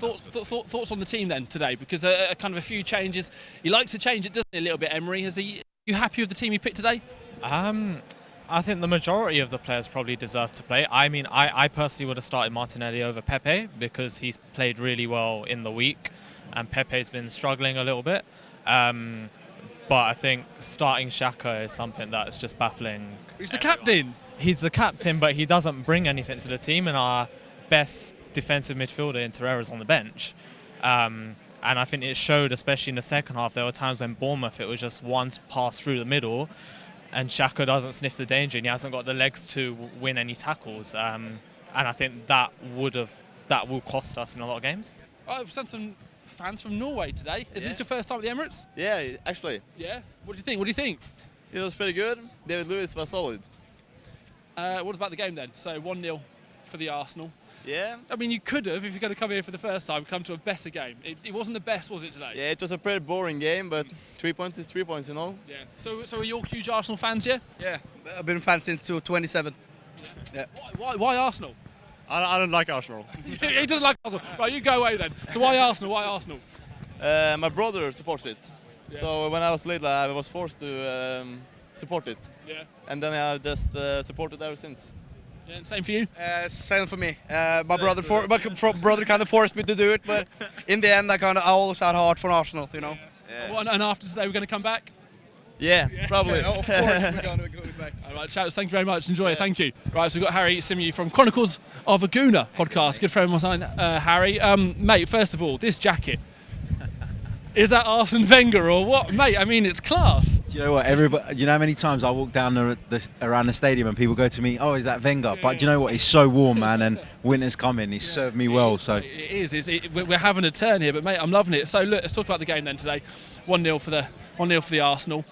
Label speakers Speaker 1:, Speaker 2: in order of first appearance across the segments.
Speaker 1: Thoughts on the team then today? Because kind of a few changes. He likes to change it, doesn't he, a little bit, Emery? You happy with the team he picked today?
Speaker 2: I think the majority of the players probably deserve to play. I mean, I personally would have started Martinelli over Pepe because he's played really well in the week and Pepe's been struggling a little bit. But I think starting Xhaka is something that's just baffling.
Speaker 1: He's the captain.
Speaker 2: He's the captain, but he doesn't bring anything to the team, and our best defensive midfielder in Torreira's on the bench. And I think it showed, especially in the second half. There were times when Bournemouth, it was just one pass through the middle, and Xhaka doesn't sniff the danger, and he hasn't got the legs to win any tackles. And I think that will cost us in a lot of games.
Speaker 1: I've sent some fans from Norway today. Is this your first time at the Emirates?
Speaker 3: Yeah, actually.
Speaker 1: Yeah. What do you think?
Speaker 3: It was pretty good. David Luiz was solid.
Speaker 1: What about the game then? So 1-0 for the Arsenal.
Speaker 3: Yeah.
Speaker 1: I mean, you could have, if you're going to come here for the first time, come to a better game. It wasn't the best, was it, today?
Speaker 3: Yeah, it was a pretty boring game, but 3 points is 3 points, you know?
Speaker 1: Yeah. So are you all huge Arsenal fans, yeah?
Speaker 4: Yeah, I've been a fan since 27. Yeah.
Speaker 1: Why Arsenal?
Speaker 5: I don't like Arsenal.
Speaker 1: He doesn't like Arsenal. Right, you go away then. So why Arsenal? Why Arsenal?
Speaker 3: My brother supports it. Yeah. So when I was little, I was forced to support it.
Speaker 1: Yeah.
Speaker 3: And then I just supported ever since.
Speaker 1: Yeah, and same for you?
Speaker 4: Same for me. My brother kind of forced me to do it, but in the end, I always had heart for Arsenal, you know.
Speaker 1: Yeah. Well, and after today, we're going to come back?
Speaker 3: Yeah, probably.
Speaker 4: Yeah, of course, we're going to go back.
Speaker 1: All right, chaps, thank you very much. Enjoy it. Thank you. Right, so we've got Harry Simeon from Chronicles of a Gooner podcast. Good friend of mine, Harry. Mate, first of all, this jacket. Is that Arsene Wenger or what? Mate, I mean, it's class.
Speaker 6: Do you know what? Everybody, you know how many times I walk down around the stadium and people go to me, oh, is that Wenger? But do you know what? It's so warm, man, and winter's coming. He's served me well. So
Speaker 1: it is. We're having a turn here, but, mate, I'm loving it. So, look, let's talk about the game then today. 1-0 for the Arsenal.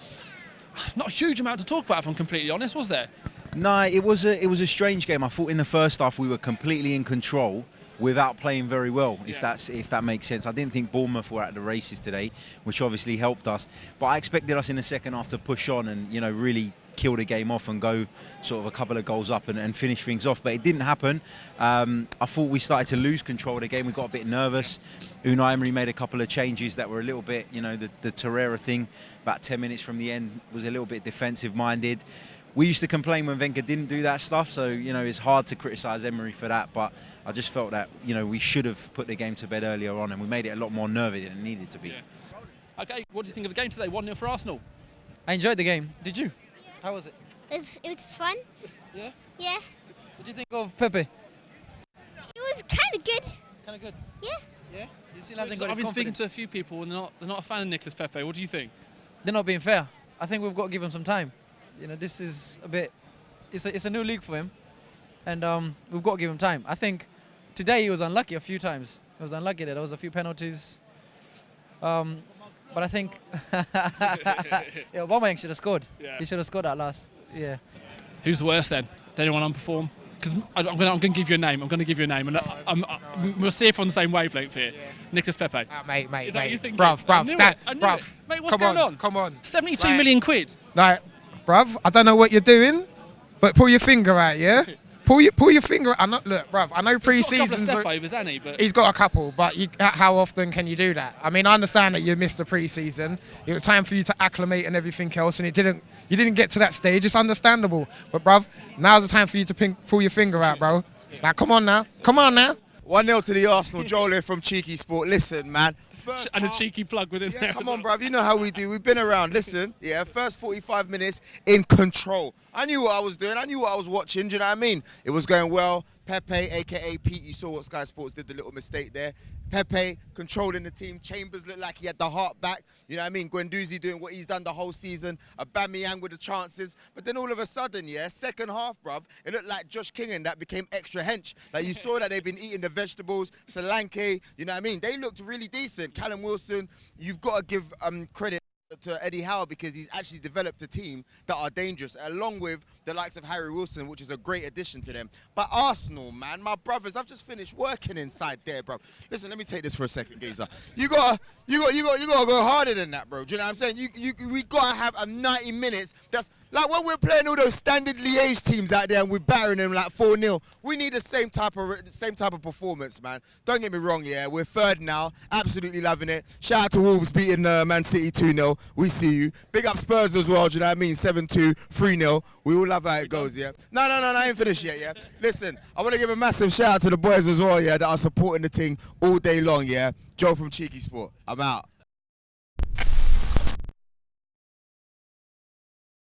Speaker 1: Not a huge amount to talk about, if I'm completely honest, was there?
Speaker 6: No, it was a strange game. I thought in the first half we were completely in control without playing very well, if that makes sense. I didn't think Bournemouth were at the races today, which obviously helped us. But I expected us in the second half to push on and, you know, really kill the game off and go sort of a couple of goals up and finish things off. But it didn't happen. I thought we started to lose control of the game. We got a bit nervous. Unai Emery made a couple of changes that were a little bit, you know, the Torreira thing about 10 minutes from the end was a little bit defensive-minded. We used to complain when Wenger didn't do that stuff, so, you know, it's hard to criticise Emery for that, but I just felt that, you know, we should have put the game to bed earlier on and we made it a lot more nervy than it needed to be.
Speaker 1: Yeah. Okay, what do you think of the game today? 1-0 for Arsenal.
Speaker 7: I enjoyed the game. Did you? How was it?
Speaker 8: It was fun.
Speaker 7: Yeah?
Speaker 8: Yeah.
Speaker 7: What do you think of Pepe?
Speaker 8: It was kind of good.
Speaker 7: Kind of good.
Speaker 8: Yeah.
Speaker 7: Yeah? You still hasn't got
Speaker 1: I've
Speaker 7: his
Speaker 1: been speaking
Speaker 7: confidence.
Speaker 1: to a few people and they're not a fan of Nicolas Pepe. What do you think?
Speaker 7: They're not being fair. I think we've got to give him some time. You know, this is a bit... It's a new league for him, and we've got to give him time. I think today he was unlucky a few times. He was unlucky that there was a few penalties. But I think Aubameyang should have scored.
Speaker 1: Yeah.
Speaker 7: He should have scored that last. Yeah.
Speaker 1: Who's the worst then? Did anyone underperform? Because I'm going to give you a name. And we'll see if we're on the same wavelength here. Yeah. Nicolas Pepe.
Speaker 9: Mate.
Speaker 1: Is that what you think?
Speaker 9: Bruv.
Speaker 1: Mate, what's going on?
Speaker 9: Come on.
Speaker 1: 72 million quid.
Speaker 9: Like, bruv, I don't know what you're doing, but pull your finger out, yeah? Pull your finger out. Look, bruv, I know pre-season's...
Speaker 1: He's got a couple of step-overs, hasn't he? But
Speaker 9: he's got a couple, but how often can you do that? I mean, I understand that you missed the pre-season. It was time for you to acclimate and everything else, and you didn't get to that stage. It's understandable. But, bruv, now's the time for you to pull your finger out, bro. Like, come on now.
Speaker 4: 1-0 to the Arsenal. Joel here from Cheeky Sport. Listen, man.
Speaker 1: And a cheeky plug within there.
Speaker 4: Come on, bruv. You know how we do. We've been around. Listen, first 45 minutes in control. I knew what I was doing. I knew what I was watching. Do you know what I mean? It was going well. Pepe, a.k.a. Pete, you saw what Sky Sports did, the little mistake there. Pepe controlling the team. Chambers looked like he had the heart back. You know what I mean? Guendouzi doing what he's done the whole season. Aubameyang with the chances. But then all of a sudden, second half, bruv, it looked like Josh Kingan that became extra hench. Like you saw that they've been eating the vegetables. Solanke, you know what I mean? They looked really decent. Callum Wilson, you've got to give credit to Eddie Howe because he's actually developed a team that are dangerous, along with the likes of Harry Wilson, which is a great addition to them. But Arsenal, man, my brothers, I've just finished working inside there, bro. Listen, let me take this for a second, Gazer. You gotta go harder than that, bro. Do you know what I'm saying? We gotta have a 90 minutes. That's Like when we're playing all those standard Liège teams out there and we're battering them like 4-0, we need the same type of performance, man. Don't get me wrong, yeah, we're third now, absolutely loving it. Shout out to Wolves beating Man City 2-0. We see you. Big up Spurs as well. Do you know what I mean? 7-2, 3-0. We all love how it goes, yeah. No, I ain't finished yet, yeah. Listen, I want to give a massive shout out to the boys as well, yeah, that are supporting the thing all day long, yeah. Joe from Cheeky Sport. I'm out.